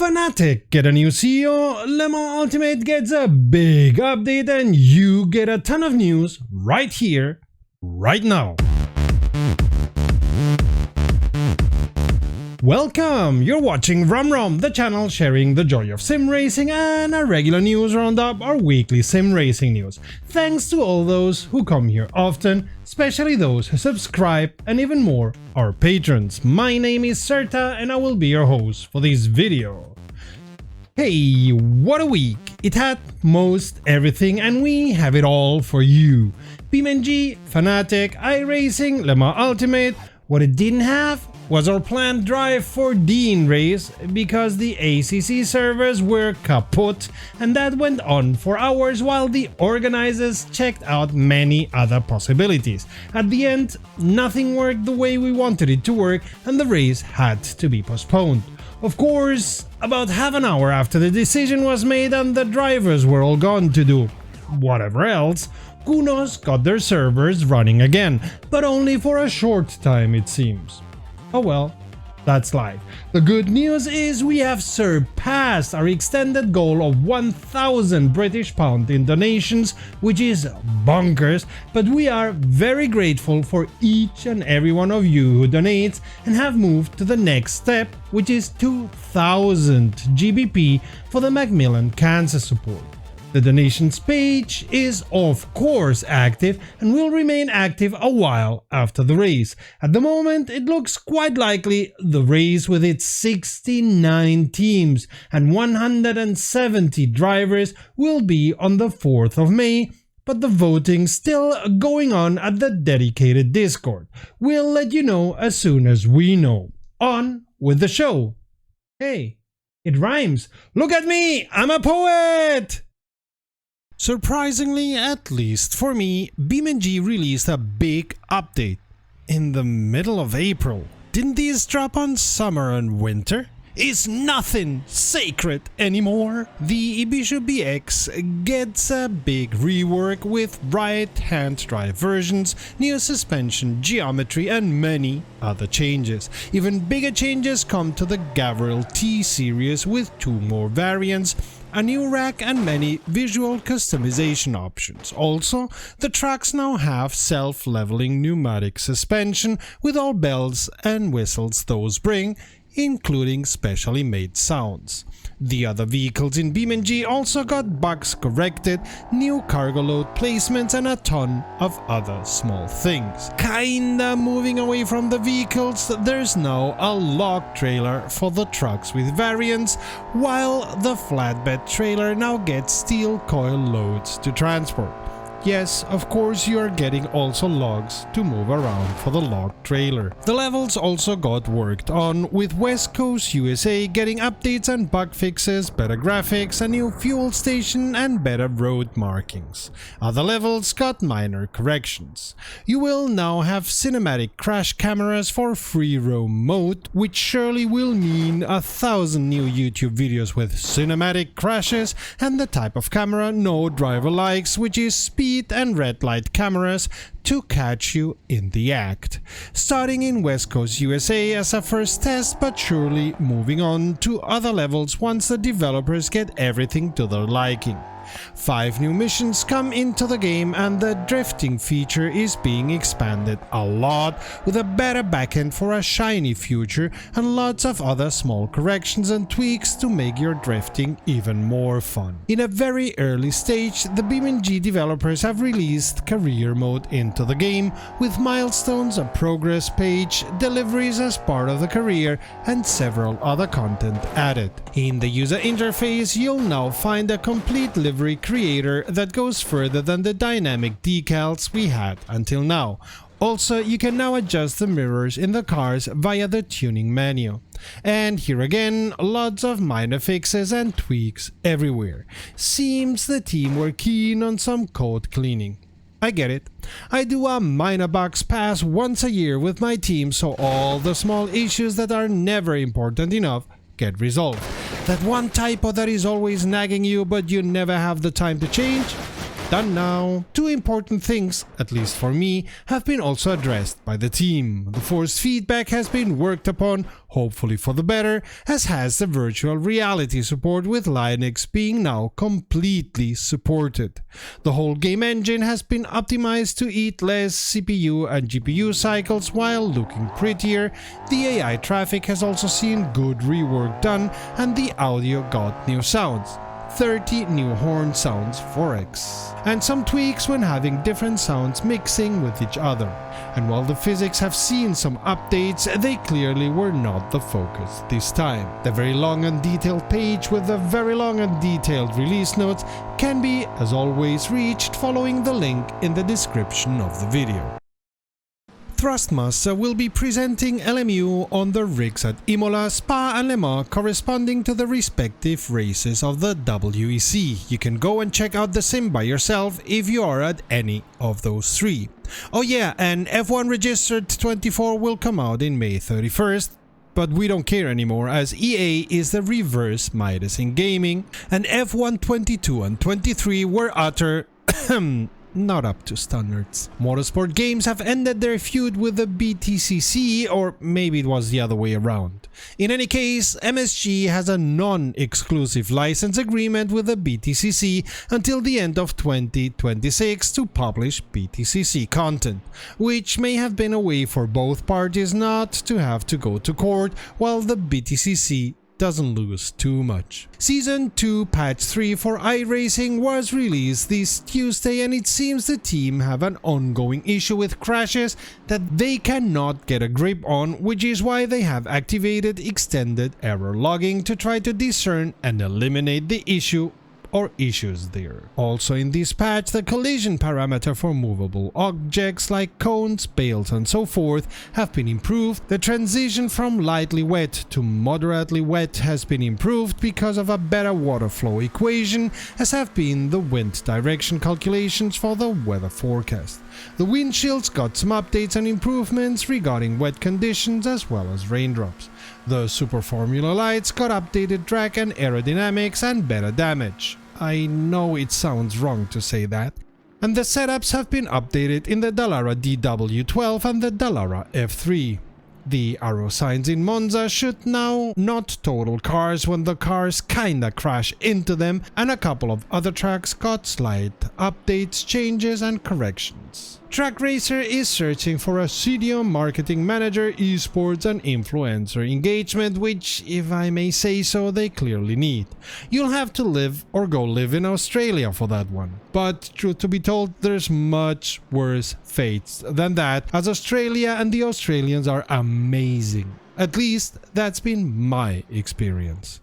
Fanatec get a new CEO, Le Mans Ultimate gets a big update, and you get a ton of news right here, right now. Welcome! You're watching Rum, the channel sharing the joy of sim racing and a regular news roundup or weekly sim racing news. Thanks to all those who come here often, especially those who subscribe, and even more, our patrons. My name is Serta and I will be your host for this video. Hey, what a week! It had most everything and we have it all for you. BeamNG, Fanatec, iRacing, Le Mans Ultimate. What it didn't have was our planned drive for Dean race because the ACC servers were kaput, and that went on for hours while the organizers checked out many other possibilities. At the end, nothing worked the way we wanted it to work and the race had to be postponed. Of course, about half an hour after the decision was made and the drivers were all gone to do whatever else, Kunos got their servers running again, but only for a short time it seems. Oh well, that's life. The good news is we have surpassed our extended goal of 1,000 British pound in donations, which is bonkers, but we are very grateful for each and every one of you who donates and have moved to the next step, which is 2,000 GBP for the Macmillan Cancer Support. The donations page is of course active and will remain active a while after the race. At the moment it looks quite likely the race with its 69 teams and 170 drivers will be on the 4th of May, but the voting's still going on at the dedicated Discord. We'll let you know as soon as we know. On with the show. Hey, it rhymes. Look at me, I'm a poet! Surprisingly, at least for me, BeamNG released a big update in the middle of April. Didn't these drop on summer and winter? Is nothing sacred anymore? The Ibishu BX gets a big rework with right-hand drive versions, new suspension geometry and many other changes. Even bigger changes come to the Gavril T series with 2 more variants, a new rack and many visual customization options. Also, the trucks now have self-leveling pneumatic suspension with all bells and whistles those bring, including specially made sounds. The other vehicles in BeamNG also got bugs corrected, new cargo load placements and a ton of other small things. Kinda moving away from the vehicles, there's now a log trailer for the trucks with variants, while the flatbed trailer now gets steel coil loads to transport. Yes, of course you are getting also logs to move around for the log trailer. The levels also got worked on, with West Coast USA getting updates and bug fixes, better graphics, a new fuel station and better road markings. Other levels got minor corrections. You will now have cinematic crash cameras for free roam mode, which surely will mean 1,000 new YouTube videos with cinematic crashes and the type of camera no driver likes, which is speed and red light cameras to catch you in the act. Starting in West Coast USA as a first test, but surely moving on to other levels once the developers get everything to their liking. 5 new missions come into the game and the drifting feature is being expanded a lot, with a better backend for a shiny future and lots of other small corrections and tweaks to make your drifting even more fun. In a very early stage, the BeamNG developers have released career mode into the game, with milestones, a progress page, deliveries as part of the career and several other content added. In the user interface, you'll now find a complete livery creator that goes further than the dynamic decals we had until now. Also, you can now adjust the mirrors in the cars via the tuning menu. And here again, lots of minor fixes and tweaks everywhere. Seems the team were keen on some code cleaning. I get it. I do a minor bugs pass once a year with my team, so all the small issues that are never important enough get resolved. That one typo that is always nagging you but you never have the time to change? done now. Two important things, at least for me, have been also addressed by the team. The forced feedback has been worked upon, hopefully for the better, as has the virtual reality support, with Linux being now completely supported. The whole game engine has been optimized to eat less CPU and GPU cycles while looking prettier. The AI traffic has also seen good rework done, and the audio got new sounds. 30 new horn sounds for X, and some tweaks when having different sounds mixing with each other. And while the physics have seen some updates, they clearly were not the focus this time. The very long and detailed page with the very long and detailed release notes can be, as always, reached following the link in the description of the video. Thrustmaster will be presenting LMU on the rigs at Imola, Spa and Le Mans, corresponding to the respective races of the WEC. You can go and check out the sim by yourself if you are at any of those three. Oh yeah, and F1 Registered 24 will come out in May 31st. But we don't care anymore, as EA is the reverse Midas in gaming, and F1 22 and 23 were utter not up to standards. Motorsport games have ended their feud with the BTCC, or maybe it was the other way around. In any case, MSG has a non-exclusive license agreement with the BTCC until the end of 2026 to publish BTCC content, which may have been a way for both parties not to have to go to court while the BTCC doesn't lose too much. Season 2 Patch 3 for iRacing was released this Tuesday, and it seems the team have an ongoing issue with crashes that they cannot get a grip on, which is why they have activated extended error logging to try to discern and eliminate the issue or issues there. Also in this patch, the collision parameter for movable objects like cones, bales and so forth have been improved. The transition from lightly wet to moderately wet has been improved because of a better water flow equation, as have been the wind direction calculations for the weather forecast. The windshields got some updates and improvements regarding wet conditions as well as raindrops. The Super Formula lights got updated drag and aerodynamics and better damage. I know it sounds wrong to say that. And the setups have been updated in the Dallara DW12 and the Dallara F3. The arrow signs in Monza should now not total cars when the cars kinda crash into them, and a couple of other tracks got slight updates, changes and corrections. Track Racer is searching for a CDO marketing manager, esports and influencer engagement, which, if I may say so, they clearly need. You'll have to live or go live in Australia for that one. But truth to be told, there's much worse fates than that, as Australia and the Australians are amazing. At least that's been my experience.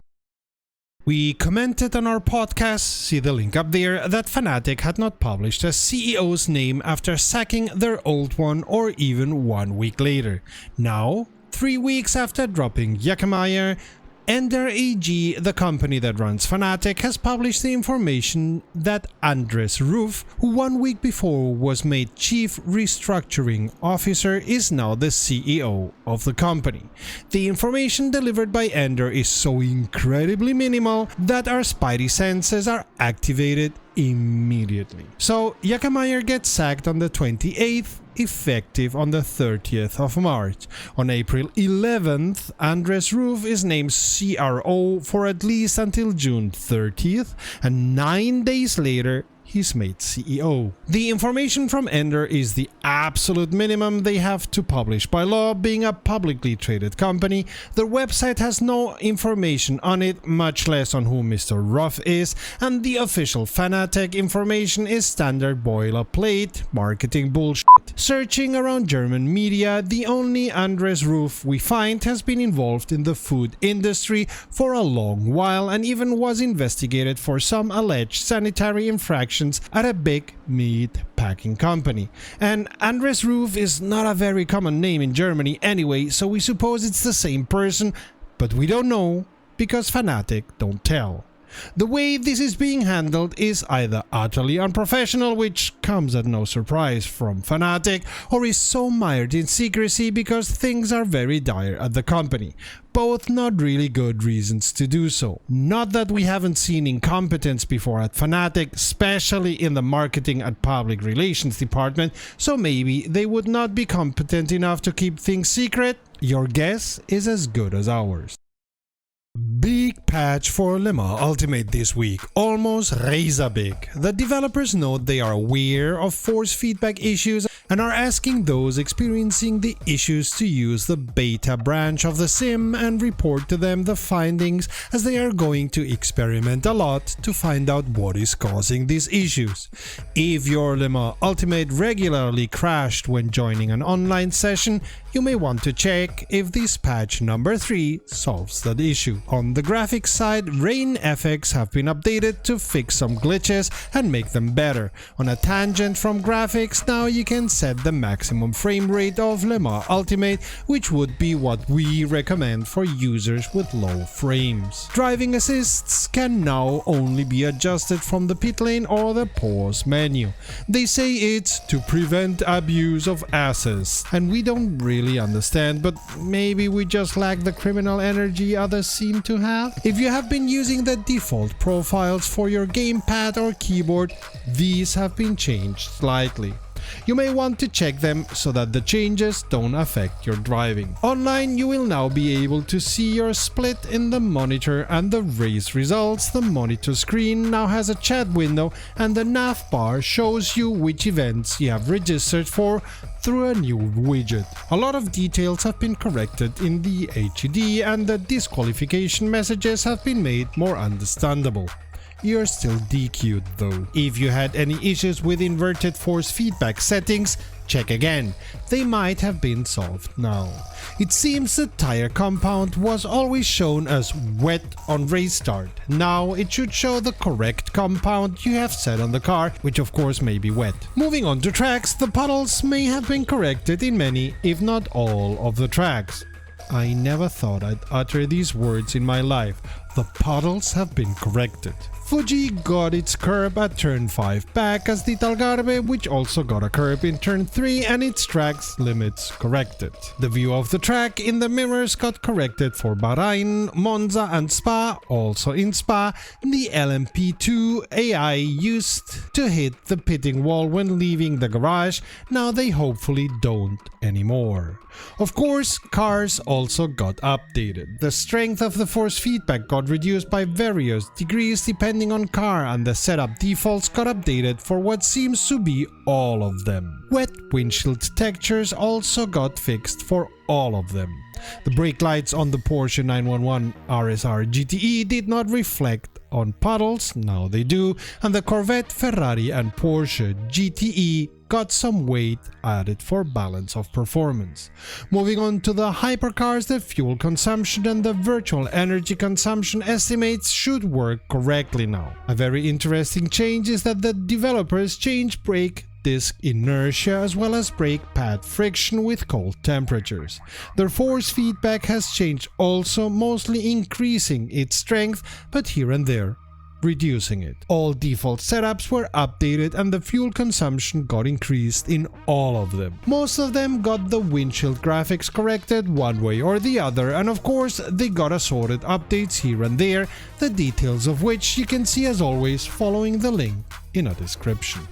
We commented on our podcast, see the link up there, that Fanatec had not published a CEO's name after sacking their old one, or even 1 week later. Now, 3 weeks after dropping Jackemeyer, Ender AG, the company that runs Fanatec, has published the information that Andres Roof, who 1 week before was made Chief Restructuring Officer, is now the CEO of the company. The information delivered by Ender is so incredibly minimal that our spidey senses are activated immediately. So Jackemeyer gets sacked on the 28th, effective on the 30th of March. On April 11th, Andres Roof is named CRO for at least until June 30th, and 9 days later, he's made CEO. The information from Ender is the absolute minimum they have to publish by law, being a publicly traded company. Their website has no information on it, much less on who Mr. Ruff is, and the official Fanatec information is standard boilerplate marketing bullshit. Searching around German media, the only Andres Roof we find has been involved in the food industry for a long while, and even was investigated for some alleged sanitary infractions at a big meat packing company. And Andres Roof is not a very common name in Germany anyway, so we suppose it's the same person, but we don't know because Fanatec don't tell. The way this is being handled is either utterly unprofessional, which comes at no surprise from Fanatec, or is so mired in secrecy because things are very dire at the company. Both not really good reasons to do so. Not that we haven't seen incompetence before at Fanatec, especially in the marketing and public relations department, so maybe they would not be competent enough to keep things secret. Your guess is as good as ours. Big patch for Lemma Ultimate this week, almost razor big. The developers note they are aware of force feedback issues and are asking those experiencing the issues to use the beta branch of the sim and report to them the findings, as they are going to experiment a lot to find out what is causing these issues. If your Lemma Ultimate regularly crashed when joining an online session, you may want to check if this patch number 3 solves that issue. On the graphics side, rain effects have been updated to fix some glitches and make them better. On a tangent from graphics, now you can set the maximum frame rate of Lemma Ultimate, which would be what we recommend for users with low frames. Driving assists can now only be adjusted from the pit lane or the pause menu. They say it's to prevent abuse of assets, and we don't really understand, but maybe we just lack the criminal energy others seem to have. If you have been using the default profiles for your gamepad or keyboard, these have been changed slightly. You may want to check them so that the changes don't affect your driving. Online, you will now be able to see your split in the monitor and the race results. The monitor screen now has a chat window, and the nav bar shows you which events you have registered for through a new widget. A lot of details have been corrected in the HUD, and the disqualification messages have been made more understandable. You're still DQ'd though. If you had any issues with inverted force feedback settings, check again. They might have been solved now. It seems the tire compound was always shown as wet on race start. Now it should show the correct compound you have set on the car, which of course may be wet. Moving on to tracks, the puddles may have been corrected in many, if not all, of the tracks. I never thought I'd utter these words in my life. The puddles have been corrected. Fuji got its curb at turn 5 back, as did Algarve, which also got a curb in turn 3 and its track's limits corrected. The view of the track in the mirrors got corrected for Bahrain, Monza and Spa, also in Spa. The LMP2 AI used to hit the pitting wall when leaving the garage, now they hopefully don't anymore. Of course, cars also got updated. The strength of the force feedback got reduced by various degrees depending on car, and the setup defaults got updated for what seems to be all of them. Wet windshield textures also got fixed for all of them. The brake lights on the Porsche 911 RSR GTE did not reflect on puddles, now they do, and the Corvette, Ferrari and Porsche GTE got some weight added for balance of performance. Moving on to the hypercars, the fuel consumption and the virtual energy consumption estimates should work correctly now. A very interesting change is that the developers change brake disc inertia as well as brake pad friction with cold temperatures. Their force feedback has changed also, mostly increasing its strength, but here and there reducing it. All default setups were updated and the fuel consumption got increased in all of them. Most of them got the windshield graphics corrected one way or the other, and of course they got assorted updates here and there, the details of which you can see as always following the link in a description.